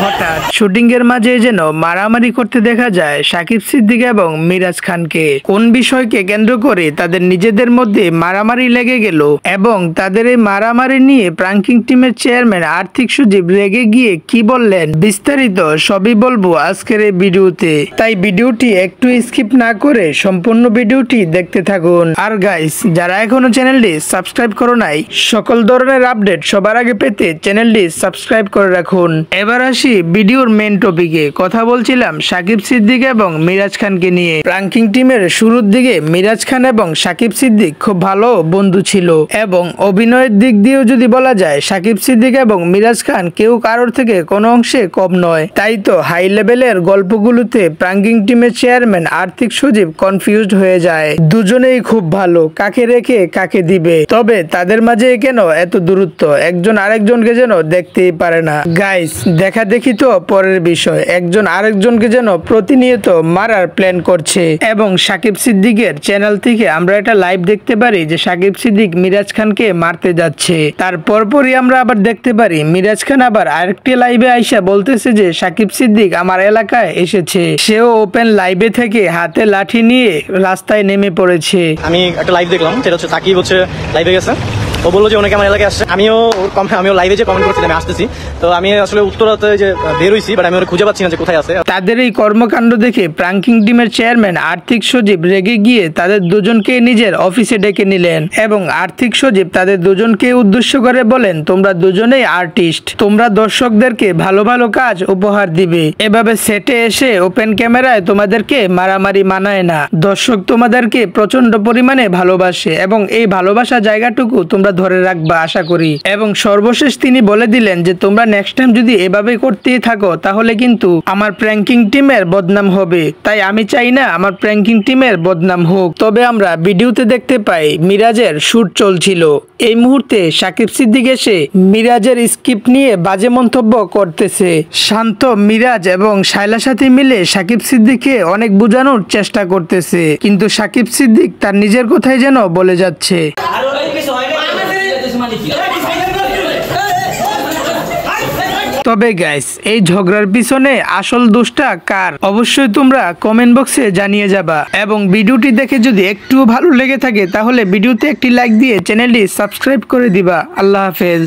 হঠাৎ শুটিং এর মাঝে যেন মারামারি করতে দেখা যায় সাকিব সিদ্দিক এবং মিরাজ খানকে। কোন বিষয়কে কেন্দ্র করে তাদের নিজেদের মধ্যে মারামারি লেগে গেল এবং তাদের এই মারামারি নিয়ে প্রাঙ্কিং টিমের চেয়ারম্যান আর্থিক সচিব রেগে গিয়ে কি বললেন, বিস্তারিত সবই বলবো আজকের এই ভিডিওতে। তাই ভিডিওটি একটু স্কিপ না করে সম্পূর্ণ ভিডিওটি দেখতে থাকুন। আর গাইস, যারা এখনো চ্যানেলটি সাবস্ক্রাইব করো নাই, সকল ধরনের আপডেট সবার আগে পেতে চ্যানেলটি সাবস্ক্রাইব করে রাখুন। এবার আসি ভিডিওর মেন টপিকে। কথা বলছিলাম সাকিব সিদ্দিক এবং মিরাজ খানকে নিয়ে। প্রাঙ্কিং টিমের শুরুর দিকে মিরাজ খান এবং সাকিব সিদ্দিক খুব ভালো বন্ধু ছিল এবং অভিনয়ের দিক দিয়েও যদি বলা যায় সাকিব সিদ্দিক এবং মিরাজ খান কেউ কারোর থেকে কোনো অংশে কম নয়। তাই তো হাই লেভেলের গল্পগুলোতে প্রাঙ্কিং টিমের চেয়ারম্যান আর্থিক সচিব কনফিউজড হয়ে যায়। দুজনেই খুব ভালো, কাকে রেখে কাকে দিবে। তবে তাদের মাঝে কেন এত দূরত্ব, একজন আরেকজনকে যেন দেখতেই পারে না। গাইস, দেখা দেখি তো পরের বিষয়, একজন আরেকজনকে যেন প্রতিনিয়ত মারার প্ল্যান করছে এবং সাকিব সিদ্দিকের চ্যানেল থেকে আমরা এটা লাইভ দেখতে পারি যে সাকিব সিদ্দিক মিরাজ খানকে মারতে যাচ্ছে। তারপর পরই আমরা আবার দেখতে পারি মিরাজ খান আবার আরেকটি লাইভে আইসা বলতেছে যে সাকিব সিদ্দিক আমার এলাকায় এসেছে। সেও ওপেন লাইভে থেকে হাতে লাঠি নিয়ে রাস্তায় নেমে পড়েছে। আমি একটা লাইভ দেখলাম, সেটা হচ্ছে সাকিব হচ্ছে লাইভে গেছে, ও বললো যে অনেকে আমার এলাকায় আসছে। আমিও লাইভে যে কমেন্ট করছি আমি আসতেছি, তো আমি আসলে উত্তরাতে যে বের হইছি, বাট আমি ওরা খুঁজে পাচ্ছি না যে কোথায় আছে। তাদের এই কর্মকাণ্ড দেখে প্রাঙ্কিং টিমের চেয়ারম্যান আর্থিক সচিব রেগে গিয়ে তাদের দুজনকে নিজের অফিসে ডেকে নিলেন এবং আর্থিক সচিব তাদের দুজনকে উদ্দেশ্য করে বলেন, তোমরা দুজনেই আর্টিস্ট, তোমরা দর্শকদেরকে ভালো ভালো কাজ উপহার দিবে। এভাবে সেটে এসে ওপেন ক্যামেরায় তোমাদেরকে মারামারি মানায় না। দর্শক তোমাদেরকে প্রচন্ড পরিমাণে ভালোবাসে এবং এই ভালোবাসা জায়গাটুকু তোমরা ধরে রাখবা আশা করি। এবং সর্বশেষ তিনি বলে দিলেন যে তোমরা নেক্সট টাইম যদি এভাবে করতেই থাকো তাহলে কিন্তু আমার প্র্যাঙ্কিং টিমের বদনাম হবে। তাই আমি চাই না আমার প্র্যাঙ্কিং টিমের বদনাম হোক। তবে আমরা ভিডিওতে দেখতে পাই মিরাজের শুট চলছিল। এই মুহূর্তে সাকিব সিদ্দিক এসে মিরাজের স্ক্রিপ্ট নিয়ে বাজে মন্তব্য করতেছে। শান্ত মিরাজ এবং শায়লার সাথে মিলে সাকিব সিদ্দিককে অনেক বোঝানোর চেষ্টা করতেছে, কিন্তু সাকিব সিদ্দিক তার নিজের কথাই যেন বলে যাচ্ছে। তবে গাইস, এই ঝগড়ার পিছনে আসল দোষটা কার অবশ্যই তোমরা কমেন্ট বক্সে জানিয়ে যাবা এবং ভিডিওটি দেখে যদি একটু ভালো লেগে থাকে তাহলে ভিডিওতে একটি লাইক দিয়ে চ্যানেলটি সাবস্ক্রাইব করে দিবা। আল্লাহ হাফেজ।